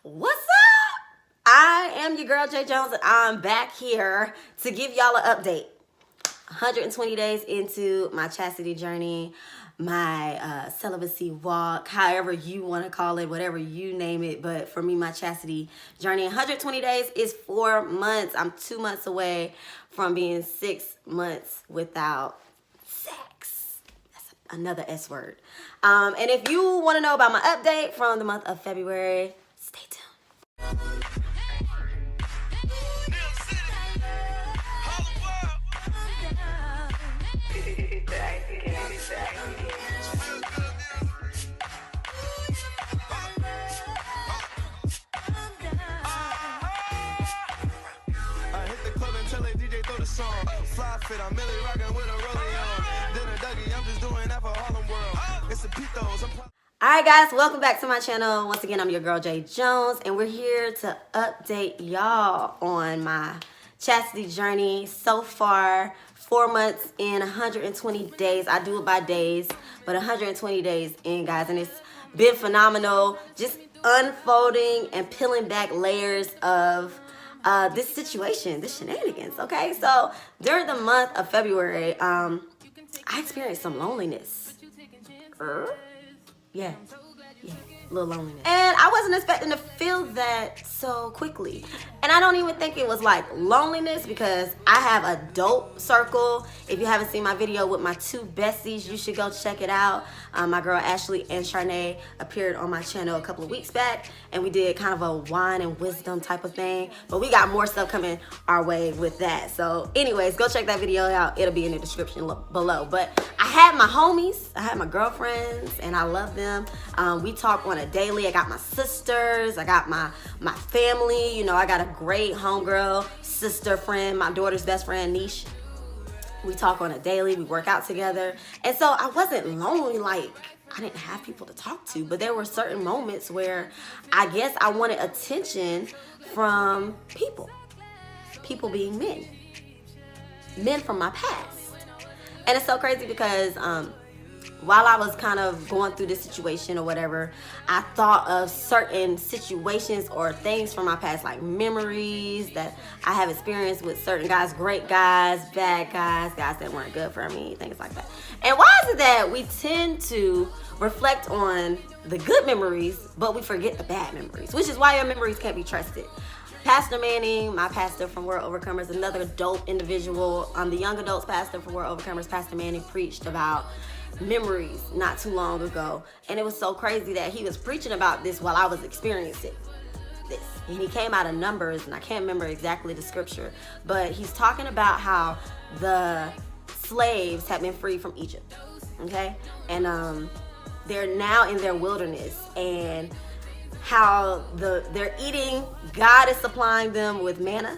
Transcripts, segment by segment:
What's up? I am your girl J Jones, and I'm back here to give y'all an update. 120 days into my chastity journey, my celibacy walk, however you want to call it, whatever you name it. But for me, my chastity journey, 120 days is 4 months. I'm 2 months away from being 6 months without sex. That's another S word. And if you want to know about my update from the month of February, stay tuned. Fly fit, I'm Millie rockin' with a rollie on. Then a Dougie, I'm just doing that for Harlem World. It's the Pitos. Alright guys, welcome back to my channel. Once again, I'm your girl J Jones, and we're here to update y'all on my chastity journey. So far, 4 months in, 120 days. I do it by days, but 120 days in, guys, and it's been phenomenal. Just unfolding and peeling back layers of this situation, this shenanigans, okay? So during the month of February, I experienced some loneliness. Yeah, a little loneliness. And I wasn't expecting to feel that so quickly. And I don't even think it was like loneliness, because I have a dope circle. If you haven't seen my video with my 2 besties, you should go check it out. My girl Ashley and Sharnee appeared on my channel a couple of weeks back, and we did kind of a wine and wisdom type of thing. But we got more stuff coming our way with that. So anyways, go check that video out. It'll be in the description below. But I had my homies, I had my girlfriends, and I love them. We talk on a daily. I got my sisters, I got my family. You know, I got a great homegirl, sister friend, my daughter's best friend, Niche. We talk on a daily, we work out together. And so I wasn't lonely, like I didn't have people to talk to, but there were certain moments where I guess I wanted attention from people being men from my past. And it's so crazy because while I was kind of going through this situation or whatever, I thought of certain situations or things from my past, like memories that I have experienced with certain guys, great guys, bad guys, guys that weren't good for me, things like that. And why is it that we tend to reflect on the good memories, but we forget the bad memories, which is why your memories can't be trusted. Pastor Manning, my pastor from World Overcomers, another dope individual, the young adults pastor from World Overcomers, Pastor Manning, preached about memories not too long ago, and it was so crazy that he was preaching about this while I was experiencing this. And he came out of Numbers, and I can't remember exactly the scripture, but he's talking about how the slaves have been freed from Egypt, okay, and they're now in their wilderness, and how they're eating. God is supplying them with manna,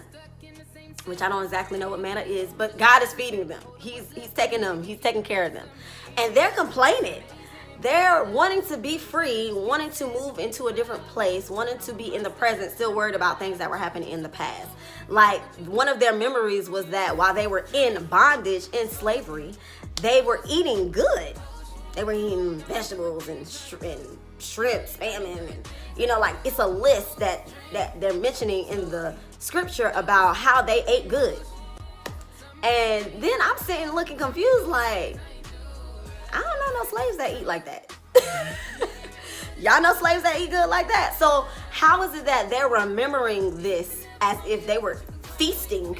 which I don't exactly know what manna is, but God is feeding them. He's taking care of them. And they're complaining. They're wanting to be free, wanting to move into a different place, wanting to be in the present, still worried about things that were happening in the past. Like, one of their memories was that while they were in bondage, in slavery, they were eating good. They were eating vegetables and shrimp, salmon, and you know, like, it's a list that they're mentioning in the scripture about how they ate good. And then I'm sitting looking confused, like, I don't know no slaves that eat like that. Y'all know slaves that eat good like that? So how is it that they're remembering this as if they were feasting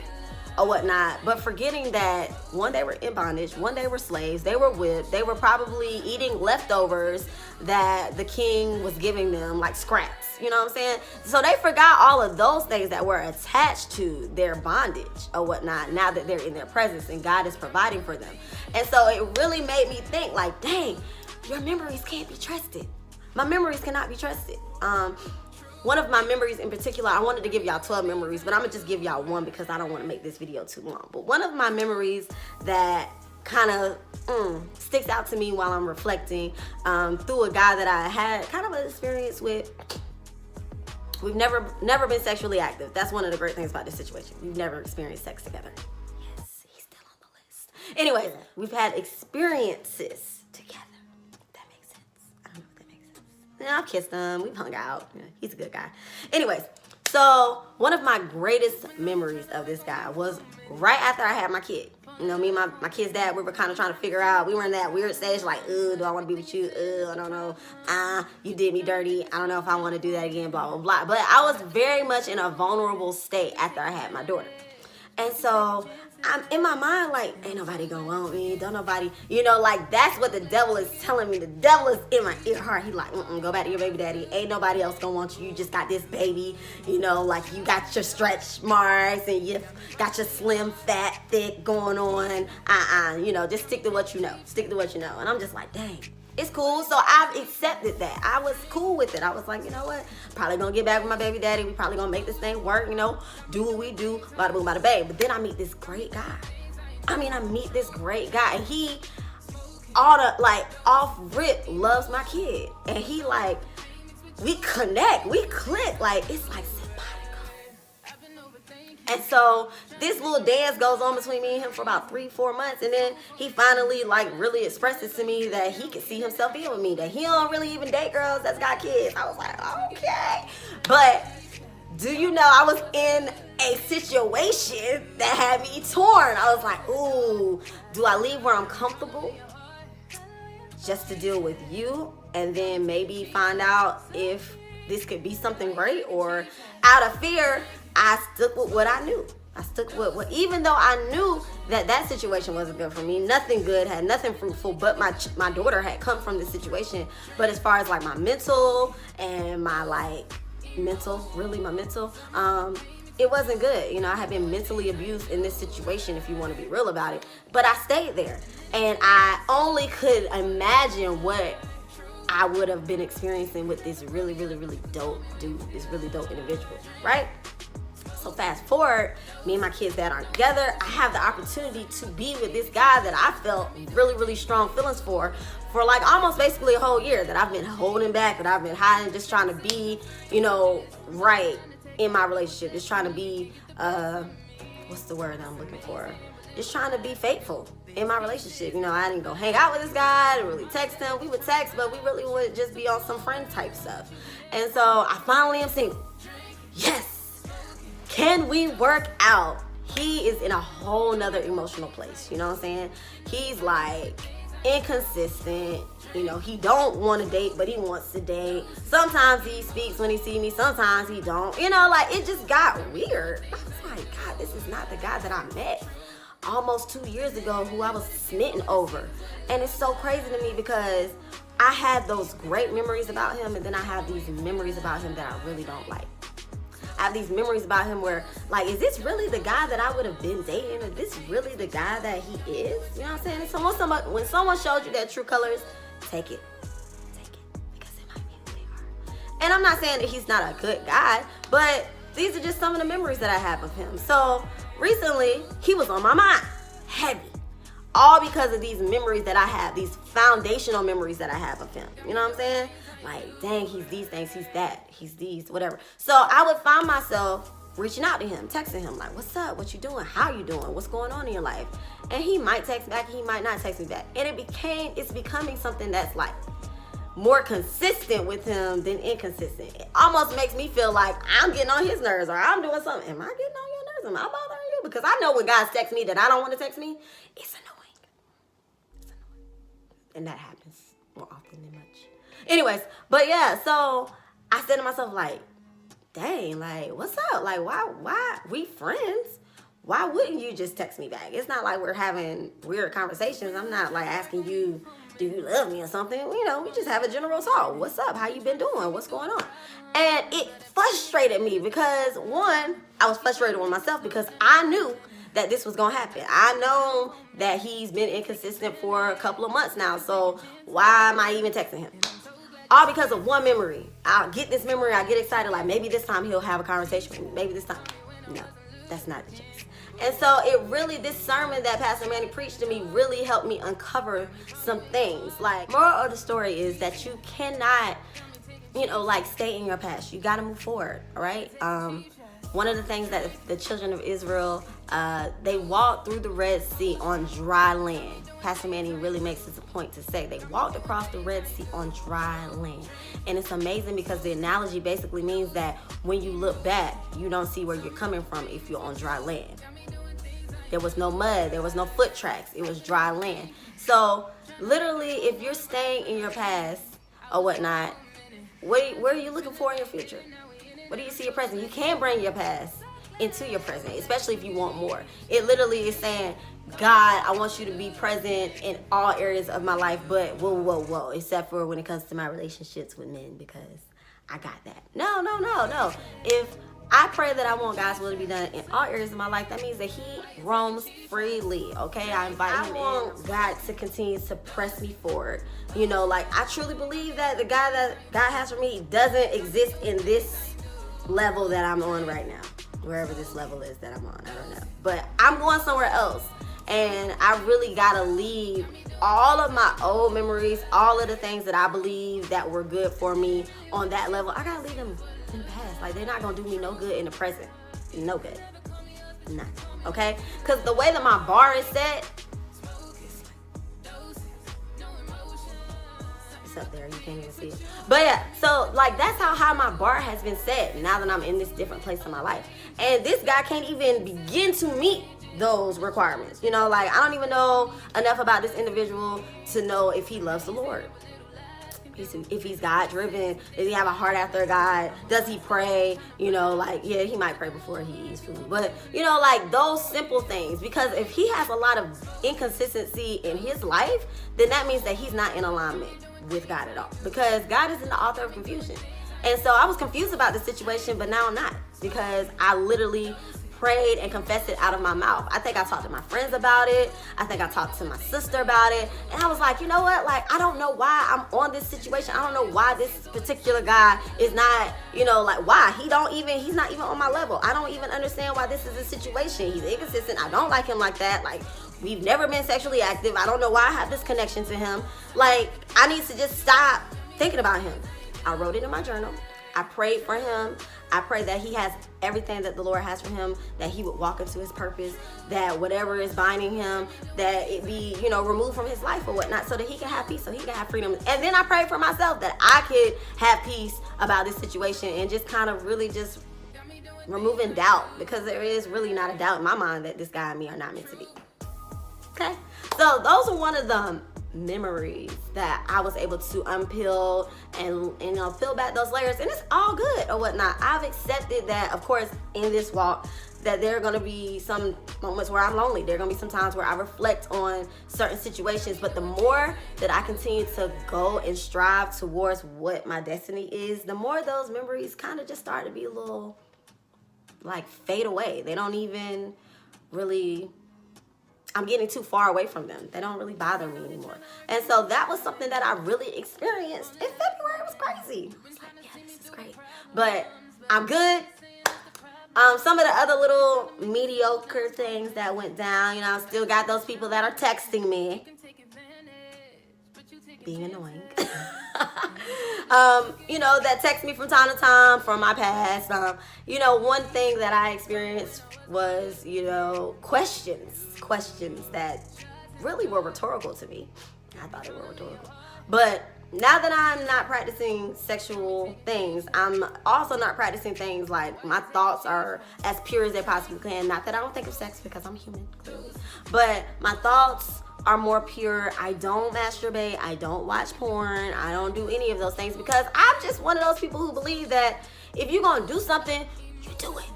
or whatnot, but forgetting that one, they were in bondage, one, they were slaves, they were whipped, they were probably eating leftovers that the king was giving them, like scraps, you know what I'm saying? So they forgot all of those things that were attached to their bondage or whatnot, now that they're in their presence and God is providing for them. And so it really made me think, like, dang, your memories can't be trusted. My memories cannot be trusted. One of my memories in particular, I wanted to give y'all 12 memories, but I'm gonna just give y'all one because I don't want to make this video too long. But one of my memories that kind of sticks out to me while I'm reflecting, through a guy that I had kind of an experience with. We've never been sexually active. That's one of the great things about this situation. We've never experienced sex together. Yes, he's still on the list. Anyways, we've had experiences together. That makes sense. I don't know if that makes sense. Yeah, I've kissed him. We've hung out. Yeah, he's a good guy. Anyways, so one of my greatest memories of this guy was right after I had my kid. You know, me and my kid's dad, we were kind of trying to figure out, we were in that weird stage like, do I want to be with you? I don't know. You did me dirty. I don't know if I want to do that again, blah, blah, blah. But I was very much in a vulnerable state after I had my daughter. And so I'm in my mind like, ain't nobody gonna want me, don't nobody, you know, like that's what the devil is telling me. The devil is in my ear heart. He like, go back to your baby daddy. Ain't nobody else gonna want you. You just got this baby, you know, like you got your stretch marks and you got your slim, fat, thick going on. You know, just stick to what you know. Stick to what you know. And I'm just like, dang. It's cool. So I've accepted that. I was cool with it. I was like, you know what? Probably gonna get back with my baby daddy. We probably gonna make this thing work, you know, do what we do, bada boom, bada bang. But then I meet this great guy. I meet this great guy. And he, off rip, loves my kid. And he like, we connect, we click. Like, it's like simpatico. And so this little dance goes on between me and him for about 3-4 months. And then he finally like really expresses to me that he can see himself being with me, that he don't really even date girls that's got kids. I was like, okay. But do you know, I was in a situation that had me torn. I was like, ooh, do I leave where I'm comfortable just to deal with you and then maybe find out if this could be something great? Or out of fear, I stuck with what I knew. I stuck with what, even though I knew that situation wasn't good for me, nothing good, had nothing fruitful, but my daughter had come from this situation. But as far as like my mental and my mental, it wasn't good. You know, I had been mentally abused in this situation, if you want to be real about it. But I stayed there, and I only could imagine what I would have been experiencing with this really, really, really dope dude, this really dope individual, right? So fast forward, me and my kids that aren't together, I have the opportunity to be with this guy that I felt really, really strong feelings for like almost basically a whole year, that I've been holding back, that I've been hiding, just trying to be, you know, right in my relationship, just trying to be, what's the word that I'm looking for? Just trying to be faithful in my relationship. You know, I didn't go hang out with this guy, I didn't really text him. We would text, but we really would just be on some friend type stuff. And so I finally am single. Yes. Can we work out? He is in a whole nother emotional place. You know what I'm saying? He's like inconsistent. You know, he don't want to date, but he wants to date. Sometimes he speaks when he sees me. Sometimes he don't. You know, like it just got weird. I was like, God, this is not the guy that I met almost 2 years ago, who I was smitten over. And it's so crazy to me because I had those great memories about him, and then I have these memories about him that I really don't like. I have these memories about him where, like, is this really the guy that I would have been dating? Is this really the guy that he is? You know what I'm saying? So when someone shows you their true colors, take it. Take it. Because it might be who they are. And I'm not saying that he's not a good guy, but these are just some of the memories that I have of him. So recently, he was on my mind. Heavy. All because of these memories that I have, these foundational memories that I have of him. You know what I'm saying? Like, dang, he's these things, he's that, he's these, whatever. So I would find myself reaching out to him, texting him, like, what's up, what you doing, how you doing, what's going on in your life? And he might text back, he might not text me back. And it's becoming something that's like more consistent with him than inconsistent. It almost makes me feel like I'm getting on his nerves, or I'm doing something. Am I getting on your nerves? Am I bothering you? Because I know when guys text me that I don't want to text me, it's annoying. And that happens more often than much. Anyways, but yeah, so I said to myself, like, dang, like, what's up? Like, why we friends? Why wouldn't you just text me back? It's not like we're having weird conversations. I'm not like asking you, do you love me or something? You know, we just have a general talk. What's up? How you been doing? What's going on? And it frustrated me because, one, I was frustrated with myself because I knew that this was gonna happen. I know that he's been inconsistent for a couple of months now, so why am I even texting him? All because of one memory. I'll get this memory, I get excited, like maybe this time he'll have a conversation with me. Maybe this time. No, that's not the case. And so this sermon that Pastor Manny preached to me really helped me uncover some things. Like, moral of the story is that you cannot, like stay in your past. You gotta move forward, all right? One of the things that the children of Israel, they walked through the Red Sea on dry land. Pastor Manny really makes this a point to say. They walked across the Red Sea on dry land. And it's amazing because the analogy basically means that when you look back, you don't see where you're coming from if you're on dry land. There was no mud, there was no foot tracks, it was dry land. So literally, if you're staying in your past or whatnot, where are you looking for in your future? What do you see your present? You can't bring your past into your present, especially if you want more. It literally is saying, God, I want you to be present in all areas of my life, but whoa, except for when it comes to my relationships with men, because I got that. No. If I pray that I want God's will to be done in all areas of my life, that means that he roams freely, okay? I invite him in. I want God to continue to press me forward. You know, like, I truly believe that the guy that God has for me doesn't exist in this level that I'm on right now. Wherever this level is that I'm on, I don't know. But I'm going somewhere else. And I really gotta leave all of my old memories, all of the things that I believe that were good for me on that level. I gotta leave them in the past. Like, they're not gonna do me no good in the present. No good. None. Okay? Because the way that my bar is set, it's up there. You can't even see it. But yeah, so like that's how high my bar has been set now that I'm in this different place in my life. And this guy can't even begin to meet those requirements. You know, like, I don't even know enough about this individual to know if he loves the Lord. If he's God driven, does he have a heart after God? Does he pray? You know, like, yeah, he might pray before he eats food. But, you know, like those simple things. Because if he has a lot of inconsistency in his life, then that means that he's not in alignment with God at all. Because God isn't the author of confusion. And so I was confused about the situation, but now I'm not. Because I literally prayed and confessed it out of my mouth. I think I talked to my friends about it. I think I talked to my sister about it. And I was like, you know what? Like, I don't know why I'm on this situation. I don't know why this particular guy is not, you know, like, why? He's not even on my level. I don't even understand why this is a situation. He's inconsistent. I don't like him like that. Like, we've never been sexually active. I don't know why I have this connection to him. Like, I need to just stop thinking about him. I wrote it in my journal. I prayed for him. I pray that he has everything that the Lord has for him, that he would walk into his purpose, that whatever is binding him, that it be, you know, removed from his life or whatnot, so that he can have peace, so he can have freedom. And then I prayed for myself that I could have peace about this situation and just kind of really just removing doubt, because there is really not a doubt in my mind that this guy and me are not meant to be. Okay? So those are one of the memories that I was able to unpeel and you know, peel back those layers, and it's all good or whatnot. I've accepted that, of course, in this walk, that there are going to be some moments where I'm lonely. There are going to be some times where I reflect on certain situations, but the more that I continue to go and strive towards what my destiny is, the more those memories kind of just start to be a little like fade away. They don't even really, I'm getting too far away from them. They don't really bother me anymore. And so that was something that I really experienced in February. It was crazy. I was like, yeah, this is great. But I'm good. Some of the other little mediocre things that went down, you know, I still got those people that are texting me, being annoying. You know, that text me from time to time from my past. You know, one thing that I experienced was, you know, questions that really were rhetorical to me. I thought they were rhetorical. But now that I'm not practicing sexual things, I'm also not practicing things like my thoughts are as pure as they possibly can. Not that I don't think of sex, because I'm human, clearly. But my thoughts are more pure. I don't masturbate. I don't watch porn. I don't do any of those things, because I'm just one of those people who believe that if you're going to do something, you do it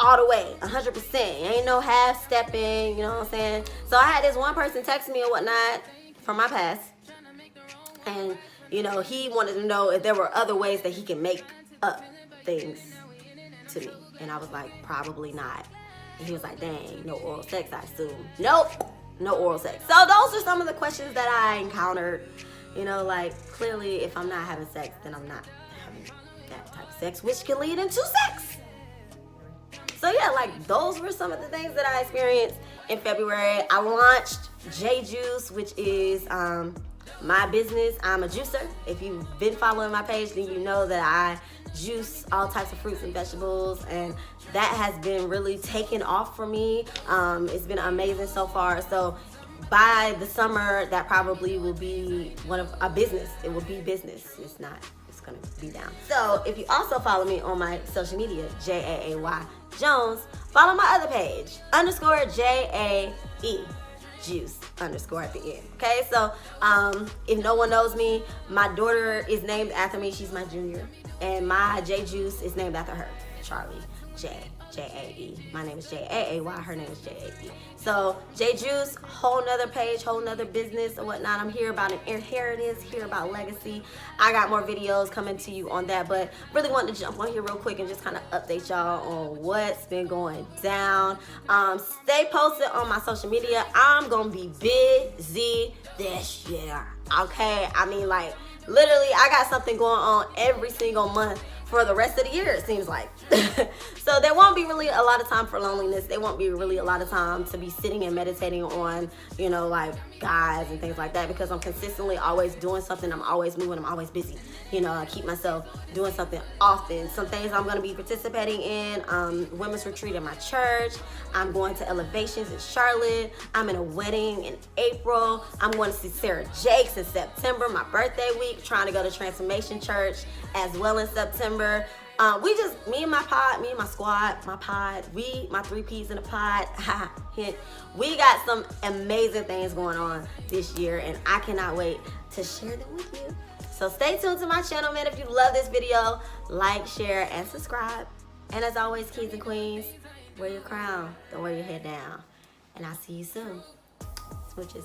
all the way, 100%. Ain't no half stepping, you know what I'm saying? So I had this one person text me or whatnot from my past, and you know, he wanted to know if there were other ways that he can make up things to me. And I was like, probably not. And he was like, dang, no oral sex, I assume. Nope, no oral sex. So those are some of the questions that I encountered. You know, like, clearly if I'm not having sex, then I'm not having that type of sex, which can lead into sex. So yeah, like, those were some of the things that I experienced in February. I launched J Juice, which is my business. I'm a juicer. If you've been following my page, then you know that I juice all types of fruits and vegetables, and that has been really taken off for me. It's been amazing so far. So by the summer, that probably will be one of a business. It will be business. It's not. It's gonna be down. So if you also follow me on my social media, JAAY Jones, follow my other page _JAE Juice _ at the end. Okay, so if no one knows me, my daughter is named after me. She's my junior, and my J Juice is named after her, Charlie J-A-E. My name is J-A-A-Y, her name is J-A-E. So J Juice, whole nother page, whole nother business or whatnot. I'm here about an inheritance, here about legacy. I got more videos coming to you on that, but really wanted to jump on here real quick and just kind of update y'all on what's been going down. Stay posted on my social media. I'm gonna be busy this year, okay? I mean, like, literally, I got something going on every single month for the rest of the year, it seems like. So there won't be really a lot of time for loneliness. There won't be really a lot of time to be sitting and meditating on, you know, like guys and things like that, because I'm consistently always doing something. I'm always moving. I'm always busy. You know, I keep myself doing something often. Some things I'm going to be participating in, women's retreat in my church. I'm going to Elevations in Charlotte. I'm in a wedding in April. I'm going to see Sarah Jakes in September, my birthday week, trying to go to Transformation Church as well in September. Me and my pod, me and my squad, my 3 P's in a pod, hint, we got some amazing things going on this year, and I cannot wait to share them with you. So stay tuned to my channel, man. If you love this video, like, share, and subscribe. And as always, kings and queens, wear your crown, don't wear your head down. And I'll see you soon. Smooches.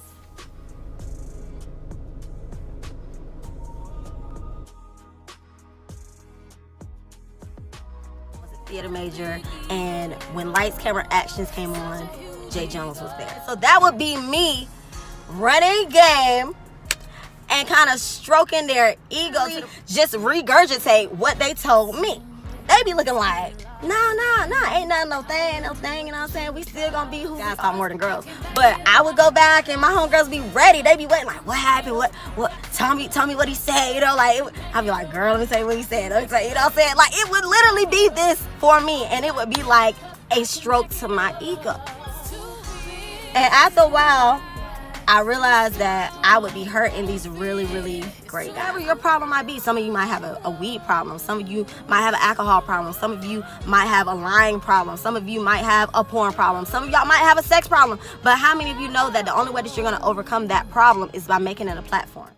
Theater major, and when Lights Camera Actions came on, Jay Jones was there. So that would be me running game and kind of stroking their ego, just regurgitate what they told me. They be looking like, no, ain't nothing, no thing, you know what I'm saying? We still gonna be who we are more than girls. But I would go back and my homegirls be ready. They be waiting like, what happened? What? Tell me what he said, you know, like, I'd be like, girl, let me tell you what he said. Let me tell you, you know what I'm saying? Like, it would literally be this for me, and it would be like a stroke to my ego. And after a while, I realized that I would be hurting these really, really great guys. Whatever your problem might be, some of you might have a weed problem, some of you might have an alcohol problem, some of you might have a lying problem, some of you might have a porn problem, some of y'all might have a sex problem. But how many of you know that the only way that you're gonna overcome that problem is by making it a platform?